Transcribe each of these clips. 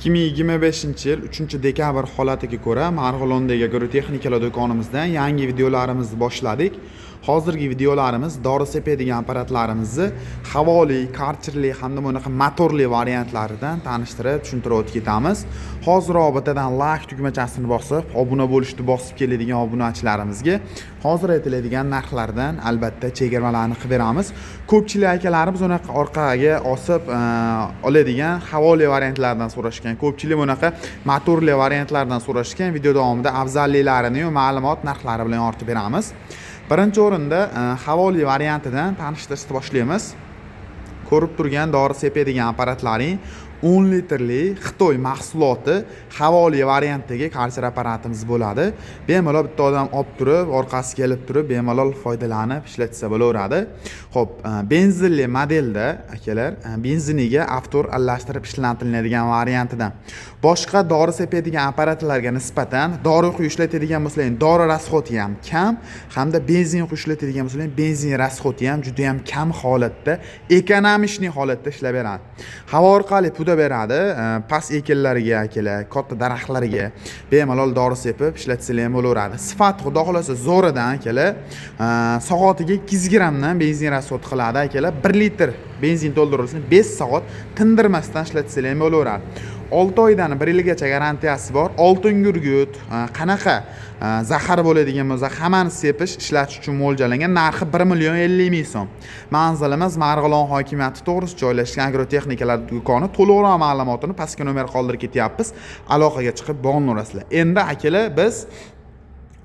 2025 yil 3-dekabr holatiga ko'ra Marg'ilondagi agrotexnikalar do'konimizdan yangi videolarimizni boshladik. Hozirgi videolarimiz dori sepadigan apparatlarimizni havoli, karcherli hamda bunaqa motorli variantlaridan tanishtirib, tushuntirib o'tib ketamiz. Hozir robitadan like tugmachasini bosib, obuna bo'lishni bosib keladigan obunachilarimizga hozir aytiladigan narxlardan albatta chegirmalarni qilib beramiz. Ko'pchilik akalarimiz unaqa orqaga osib oladigan havoli variantlardan so'rashgan. Ko'pchilik bunaqa motorli variantlardan so'rashgan. Video davomida afzalliklarini va ma'lumot narxlari bilan yoritib beramiz. Birinchi o'rinda havoli variantidan tanishtirishni boshlaymiz. Ko'rib turgan dori sepadigan apparatlarning 10 litrli Xitoy mahsuloti havoli variantdagi karcher apparatimiz bo'ladi. Bemalol bitta odam olib turib, orqasi kelib turib, bemalol foydalanib ishlatsa bo'laveradi. Xo'p, benzinli modelda akalar, benziniga avtor aralashtirib ishlantiriladigan variantidan. Boshqa dori sepadigan apparatlarga nisbatan dori quyib ishlatadigan bo'lsangiz, dori rasxoti ham kam, hamda benzin quyib ishlatadigan bo'lsangiz, benzin rasxoti ham juda ham kam holatda, ekonomik holatda ishlab beradi. Havo orqali beradi. Past ekinlarga akalar, katta daraxtlarga bemalol dori sepib ishlatsanglar ham bo'laveradi. Sifat xudo xolasa zo'ridan akalar, soatiga 200 grammdan benzin rasxot qiladi akalar. 1 litr benzin to'ldirilsin 5 soat tindirmasdan ishlatsanglar ham bo'laveradi. 6 oydan 1 yilgacha garantiyasi bor. Oltin gurgut, qanaqa zahar bo'ladigan bo'lsa, hammani sepish, ishlatish uchun mo'ljallangan. Narxi 1.50 so'm. Manzilimiz Marg'ilon hokimiyati to'g'risida joylashgan agrotexnikalar do'koni. To'liqroq ma'lumotini pastga nomer qoldirib ketyapmiz. Aloqaga chiqib bog'lanasizlar. Endi akalar biz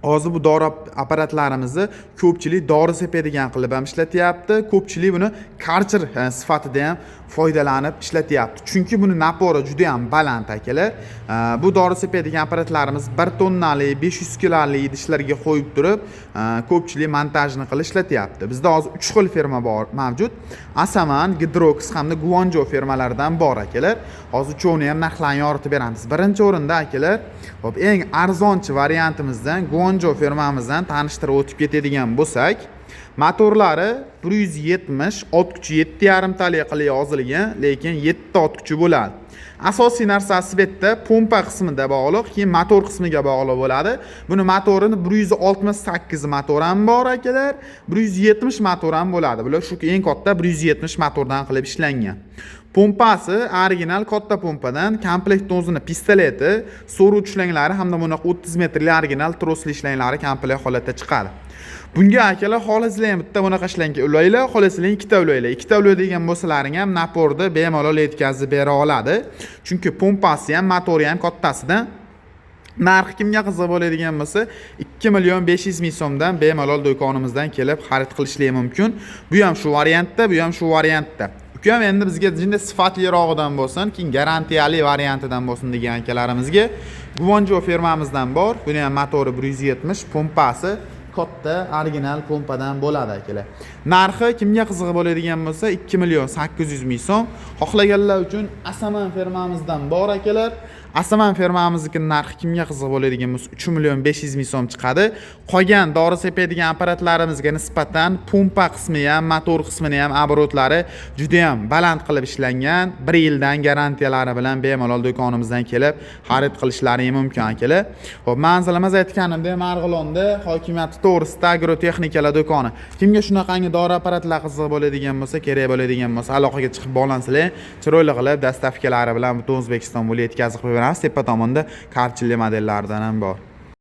hozir bu dori apparatlarimizni ko'pchilik dori sepadigan qilib ham ishlatyapti. Ko'pchilik buni karcher sifatida ham foydalanib ishlatyapti. Chunki buni napori juda ham baland akalar. Bu dori sepadigan apparatlarimiz 1 tonnali, 500 kiloli idishlarga qo'yib turib, ko'pchilik montajni qilib ishlatyapti. Bizda hozir 3 xil firma bor mavjud. Asaman, Gidrox hamda Guanjo firmalaridan bor akalar. Hozir cho'ni ham narxlarni yoritib beramiz. Birinchi o'rinda akalar, hop, eng arzonchi variantimizdan Guanjo firmamizdan tanishtirib o'tib ketadigan bo'lsak, motorlari 170, ot kuchi 7,5 tali qilib yozilgan, lekin 7 ot kuchi bo'ladi. Asosiy narsasi bu yerda pompa qismida bog'liq, keyin motor qismiga bog'liq bo'ladi. Buni motorini 168 motor ham bor akalar, 170 motor ham bo'ladi. Bular shu eng katta 170 motordan qilib ishlangan. Pompasi original katta pompadan, komplektning o'zini pistoleti, so'ruv ishlanglari hamda bunaqa 30 metrli original trosli ishlanglari komplekt holatda chiqadi. Bunga akalar xohlasizlar ham bitta bunaqa ishlangan ulaylar, xohlasizlar ikkita ulaylar. Ikkita ulay degan bo'lsalaring ham naporni bemalol yetkazib bera oladi. Chunki pompasi ham, motori ham kattasidan. Narxi kimga qiziq bo'ladigan bo'lsa, 2.500.000 so'mdan bemalol do'konimizdan kelib xarid qilishingiz mumkin. Bu ham shu variantda, bu ham shu variantda. Ukam endi bizga jinda sifatlirog'idan bo'lsin, keyin garantiyali variantidan bo'lsin degan akalarimizga Guanjo firmamizdan bor. Buni ham motori 170, pompasi katta original pompadan bo'ladi akalar. Narxi kimga qiziq bo'ladigan bo'lsa 2.800.000 so'm. Xohlaganlar uchun Asaman firmamizdan bor akalar. Asaman firmamizning narxi kimga qiziq bo'ladigan bo'lsa 3.500.000 so'm chiqadi. Qolgan dori sepadigan apparatlarimizga nisbatan pompa qismi ham, motor qismini ham oborotlari juda ham baland qilib ishlangan. 1 yildan garantiyalari bilan bemalol do'konimizdan kelib xarid qilishlari mumkin akalar. Xo'p, manzilimiz aytganimdek Marg'ilonda hokimiyat to'g'risida agrotexnikalar do'koni. Kimga shunaqangi dori apparatlar qiziq bo'ladigan bo'lsa, kerak bo'ladigan bo'lsa, aloqaga chiqib bog'lansizlar. Chiroyli qilib dastavkalari bilan butun O'zbekiston bo'ylab yetkazib qo'yamiz. Tepa tomonda karcherli modellaridan ham bor.